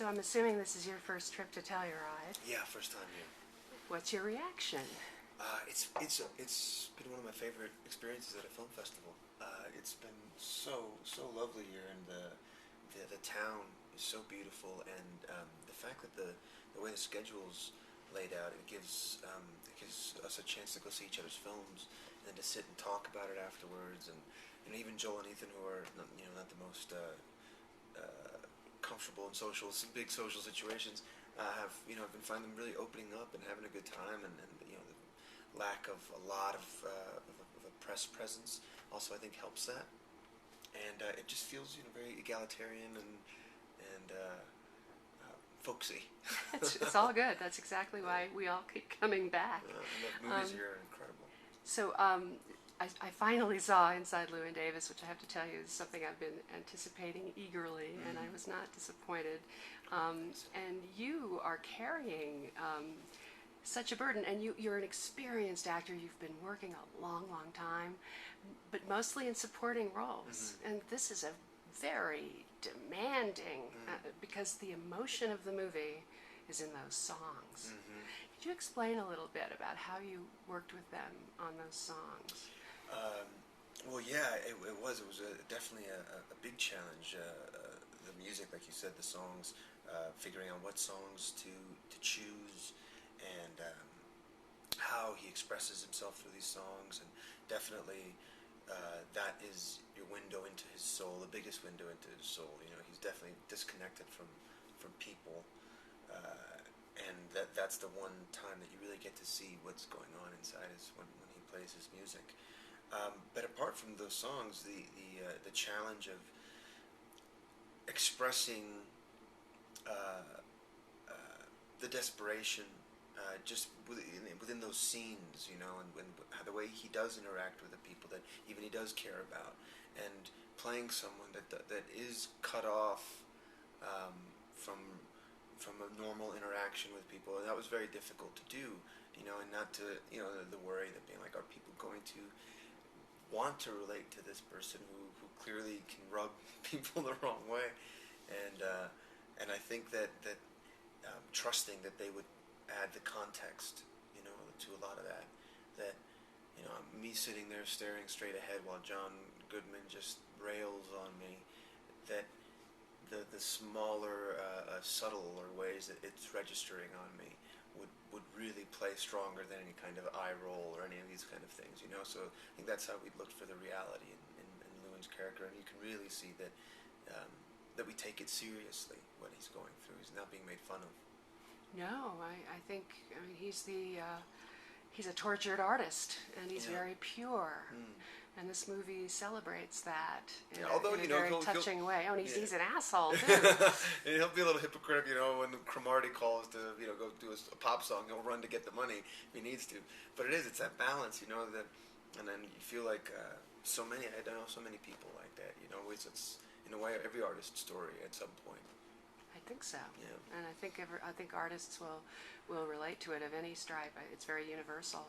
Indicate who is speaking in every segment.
Speaker 1: So I'm assuming this is your first trip to Telluride.
Speaker 2: Yeah, first time here.
Speaker 1: What's your reaction?
Speaker 2: It's been one of my favorite experiences at a film festival. It's been so lovely here, and the town is so beautiful, and the fact that the way the schedule's laid out, it gives us a chance to go see each other's films, and then to sit and talk about it afterwards, and even Joel and Ethan, who are not the most comfortable in big social situations, have I've been finding them really opening up and having a good time, and the lack of a lot of a press presence also I think helps that, and it just feels very egalitarian and folksy.
Speaker 1: It's all good. That's exactly why we all keep coming back.
Speaker 2: The movies here are incredible.
Speaker 1: So I finally saw Inside Llewyn Davis, which I have to tell you is something I've been anticipating eagerly, and I was not disappointed. And you are carrying such a burden, and you're an experienced actor. You've been working a long time, but mostly in supporting roles. And this is a very demanding, because the emotion of the movie is in those songs. Could you explain a little bit about how you worked with them on those songs?
Speaker 2: Well, yeah, it was definitely a big challenge. The music, like you said, the songs, figuring out what songs to choose, and how he expresses himself through these songs, and definitely that is your window into his soul, the biggest window into his soul. He's definitely disconnected from people, and that's the one time that you really get to see what's going on inside when he plays his music. But apart from those songs, the challenge of expressing the desperation just within those scenes, and how the way he does interact with the people that even he does care about, and playing someone that is cut off from a normal interaction with people, and that was very difficult to do, and not to the worry that being like, are people going to want to relate to this person who clearly can rub people the wrong way, and I think that trusting that they would add the context to a lot of that me sitting there staring straight ahead while John Goodman just rails on me, that the smaller subtler ways that it's registering on me would really play stronger than any kind of eye roll or any of these kind of things, so I think that's how we looked for the reality in Llewyn's character, and you can really see that that we take it seriously what he's going through. He's not being made fun of.
Speaker 1: No, I think he's a tortured artist, and he's very pure. And this movie celebrates that in a very touching way. Oh, and he's an asshole too.
Speaker 2: And he'll be a little hypocrite, when the Cromartie calls to go do a pop song. He'll run to get the money if he needs to. But it's that balance, that, and then you feel like I know so many people like that. It's in a way every artist's story at some point.
Speaker 1: I think so.
Speaker 2: Yeah.
Speaker 1: And I think artists will relate to it of any stripe. It's very universal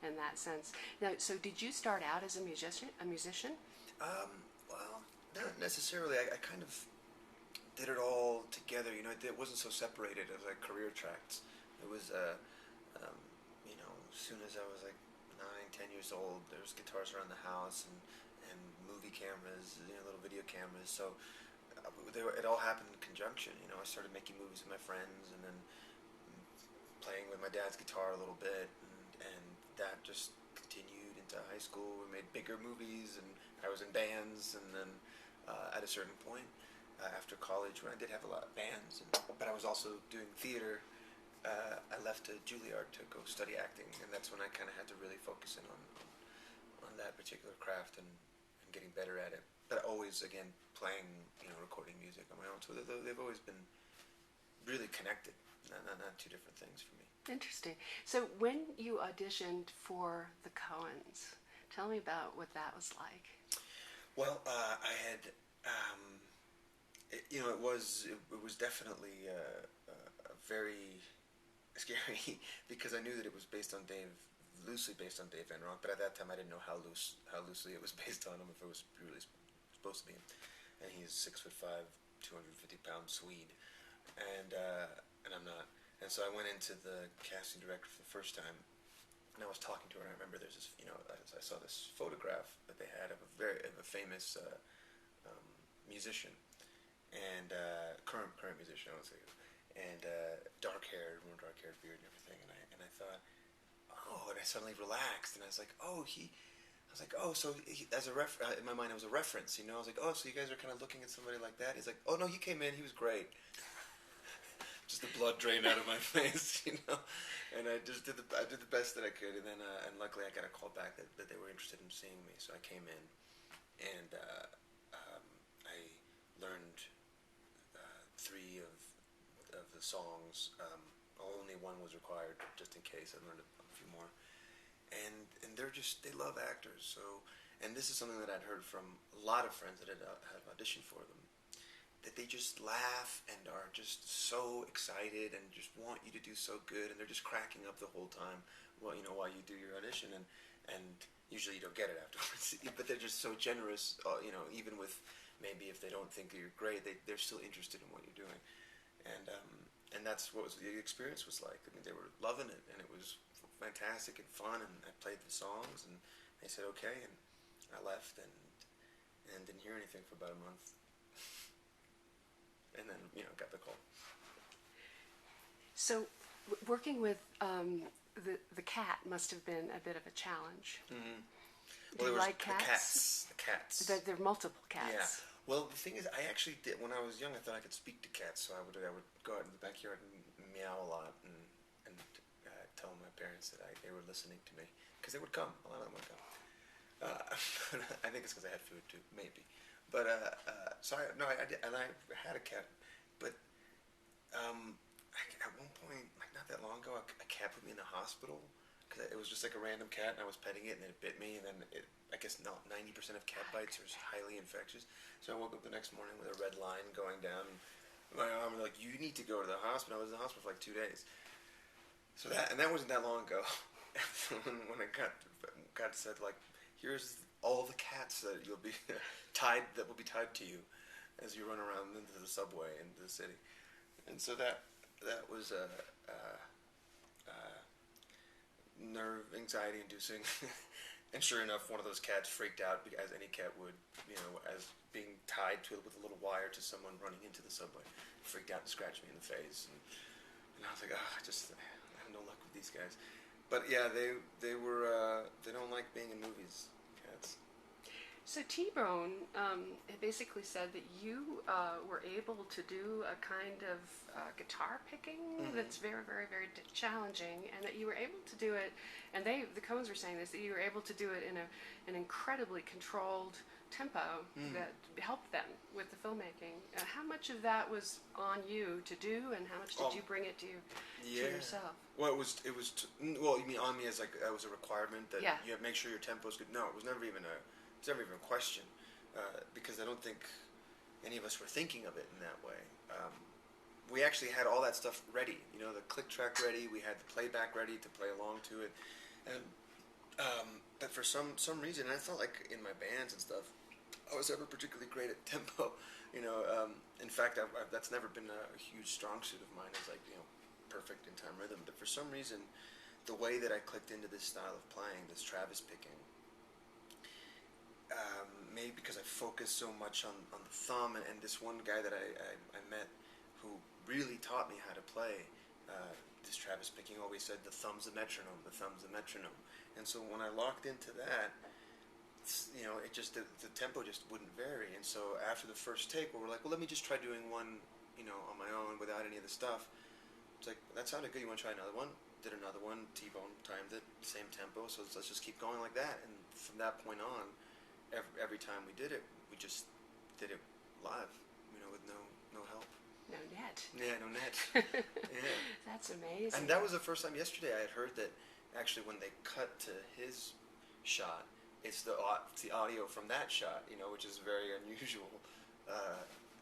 Speaker 1: in that sense. Now, so did you start out as a musician?
Speaker 2: Well, not necessarily. I kind of did it all together. It wasn't so separated as like career tracks. It was, as soon as I was like 9, 10 years old, there was guitars around the house and movie cameras, little video cameras. So it all happened in conjunction. I started making movies with my friends, and then playing with my dad's guitar a little bit, and that just continued into high school. We made bigger movies, and I was in bands, and then at a certain point after college, when I did have a lot of bands, but I was also doing theater, I left to Juilliard to go study acting, and that's when I kind of had to really focus in on that particular craft and getting better at it. But always, again, playing, recording music on my own. So they've always been really connected, not two different things for me.
Speaker 1: Interesting. So when you auditioned for the Coens, tell me about what that was like.
Speaker 2: Well, I had, it was definitely very scary because I knew that it was loosely based on Dave Van Ronk, but at that time I didn't know how loosely it was based on him, if it was really supposed to be. And he's 6'5", 250-pound Swede. and I'm not. And so I went into the casting director for the first time, and I was talking to her. And I remember there's this, I saw this photograph that they had of a famous musician, and current musician, I would say, and more dark haired beard and everything. And I thought, oh, and I suddenly relaxed, and I was like, oh, so in my mind it was a reference, I was like, oh, so you guys are kind of looking at somebody like that? He's like, oh no, he came in, he was great. Just the blood drained out of my face, and I just did the best that I could, and then and luckily I got a call back that they were interested in seeing me, so I came in, and I learned 3 of the songs. Only one was required, just in case. I learned a few more. And they love actors. So, and this is something that I'd heard from a lot of friends that have auditioned for them, that they just laugh and are just so excited and just want you to do so good, and they're just cracking up the whole time while you do your audition, and usually you don't get it afterwards. But they're just so generous, even with maybe if they don't think that you're great, they're still interested in what you're doing. And that's what the experience was like. I mean, they were loving it, and it was fantastic and fun, and I played the songs, and they said okay, and I left and didn't hear anything for about a month, and then got the call.
Speaker 1: So, working with the cat must have been a bit of a challenge.
Speaker 2: Mm-hmm.
Speaker 1: Do you like cats?
Speaker 2: The cats.
Speaker 1: There are multiple cats.
Speaker 2: Yeah. Well, the thing is, I actually did when I was young. I thought I could speak to cats, so I would go out in the backyard and meow a lot and tell my parents that they were listening to me, because they would come. A lot of them would come. I think it's because I had food too, maybe. But so I did, and I had a cat, but at one point, like not that long ago, a cat put me in the hospital because it was just like a random cat, and I was petting it, and it bit me, and then I guess 90% of cat bites are highly infectious. So I woke up the next morning with a red line going down my arm, and like, you need to go to the hospital. I was in the hospital for like 2 days. So that wasn't that long ago. when I got said, like, here's all the cats that you'll be that will be tied to you as you run around into the subway into the city. And so that was nerve anxiety inducing. And sure enough, one of those cats freaked out, as any cat would, as being tied with a little wire to someone running into the subway. Freaked out and scratched me in the face. And I was like, I have no luck with these guys. But yeah, they don't like being in movies, cats.
Speaker 1: So T-Bone basically said that you were able to do a kind of guitar picking that's very, very, very challenging, and that you were able to do it, and the Coens were saying this, that you were able to do it in an incredibly controlled tempo that helped them with the filmmaking. How much of that was on you to do, and how much did you bring it to yourself?
Speaker 2: Well, well, you mean on me as like that was a requirement that you make sure your tempo is good? No, it was never even a question, because I don't think any of us were thinking of it in that way. We actually had all that stuff ready, the click track ready, we had the playback ready to play along to it, and but for some reason, and I felt like in my bands and stuff, I was ever particularly great at tempo. In fact, that's never been a huge strong suit of mine, is like perfect in time rhythm. But for some reason, the way that I clicked into this style of playing, this Travis picking, maybe because I focused so much on the thumb, and this one guy that I met who really taught me how to play this Travis picking always said, the thumb's the metronome, the thumb's the metronome. And so when I locked into that, it just the tempo just wouldn't vary. And so after the first take, we were like, well, let me just try doing one, on my own without any of the stuff. It's like, that sounded good. You want to try another one? Did another one. T-Bone timed it, same tempo. So let's just keep going like that. And from that point on, every time we did it, we just did it live, with no help.
Speaker 1: No net.
Speaker 2: Yeah, no net. Yeah.
Speaker 1: That's amazing.
Speaker 2: And that was the first time yesterday I had heard that actually when they cut to his shot, it's the audio from that shot, which is very unusual.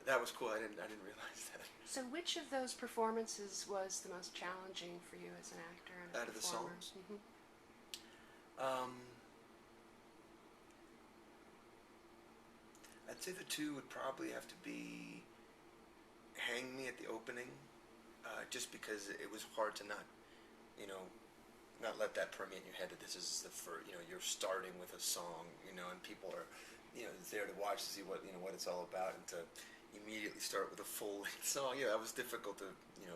Speaker 2: That was cool. I didn't realize that.
Speaker 1: So which of those performances was the most challenging for you as an actor and a
Speaker 2: out of the
Speaker 1: performer?
Speaker 2: songs? I'd say the two would probably have to be hang me at the opening, just because it was hard to not, you know, not let that permeate in your head that this is the first, you're starting with a song, and people are, there to watch to see what, what it's all about, and to immediately start with a full-length song. Yeah, that was difficult to,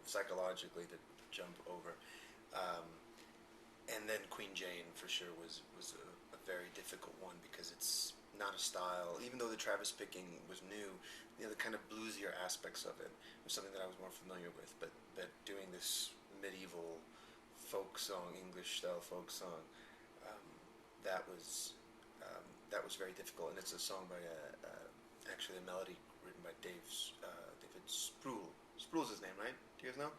Speaker 2: psychologically to jump over. And then Queen Jane for sure was a very difficult one, because it's not a style. Even though the Travis picking was new, the kind of bluesier aspects of it was something that I was more familiar with. But doing this medieval folk song, English style folk song, that was very difficult. And it's a song by actually a melody written by David Sproul. Sproul's his name, right? Do you guys know?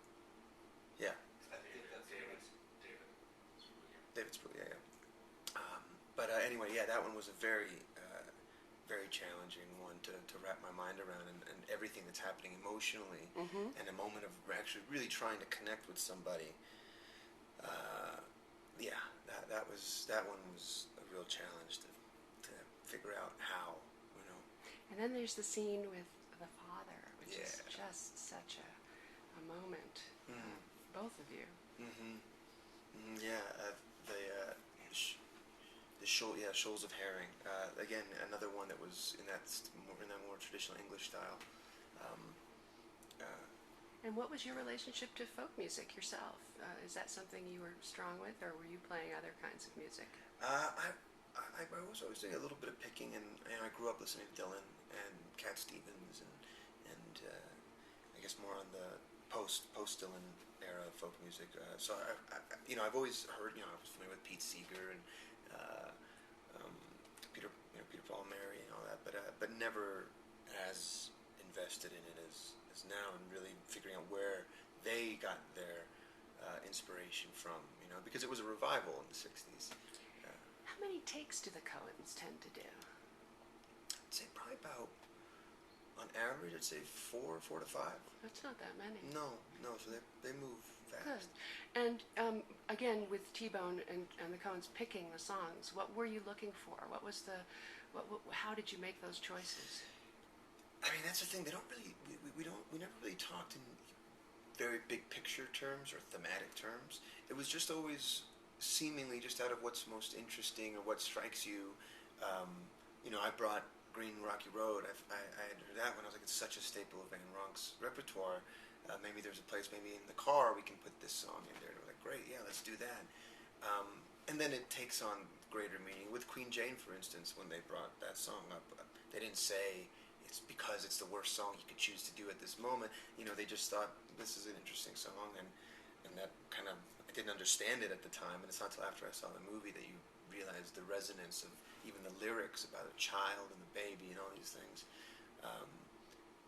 Speaker 2: Yeah.
Speaker 3: I think that's David.
Speaker 2: David Sproul, yeah. But anyway, yeah, that one was a very challenging one to wrap my mind around, and everything that's happening emotionally, and a moment of actually really trying to connect with somebody. Yeah, that one was a real challenge to figure out how,
Speaker 1: And then there's the scene with the father, which
Speaker 2: Yeah.
Speaker 1: is just such a moment. Both of you.
Speaker 2: Yeah, the shoals of herring. Again, another one that was in that more traditional English style.
Speaker 1: And what was your relationship to folk music yourself? Is that something you were strong with, or were you playing other kinds of music?
Speaker 2: I was always doing a little bit of picking, and I grew up listening to Dylan and Cat Stevens, and I guess more on the post Dylan era of folk music. So I've always heard, I was familiar with Pete Seeger and Peter Paul and Mary and all that, but never as invested in it as now, and really figuring out where they got their inspiration from, because it was a revival in the 60s.
Speaker 1: How many takes do the Coens tend to do?
Speaker 2: I'd say probably about, on average, I'd say four to five.
Speaker 1: That's not that many.
Speaker 2: No, so they move fast.
Speaker 1: Good. And again, with T-Bone and the Coens picking the songs, what were you looking for? What was how did you make those choices?
Speaker 2: I mean, that's the thing. They don't really. We never really talked in very big picture terms or thematic terms. It was just always seemingly just out of what's most interesting or what strikes you. I brought Green Rocky Road. I had heard that when I was like, it's such a staple of Van Ronk's repertoire. Maybe there's a place, maybe in the car we can put this song in there. And we're like, great, yeah, let's do that. And then it takes on greater meaning. With Queen Jane, for instance, when they brought that song up, they didn't say it's because it's the worst song you could choose to do at this moment. They just thought this is an interesting song, and that kind of, I didn't understand it at the time, and it's not until after I saw the movie that you realize the resonance of even the lyrics about a child and the baby and all these things.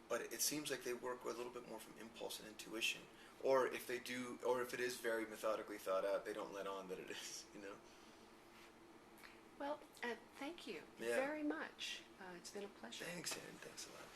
Speaker 2: But it seems like they work a little bit more from impulse and intuition, or if they do, or if it is very methodically thought out, they don't let on that it is.
Speaker 1: Well, thank you
Speaker 2: Yeah.
Speaker 1: very much. It's been a pleasure.
Speaker 2: Thanks, Aaron. Thanks a lot.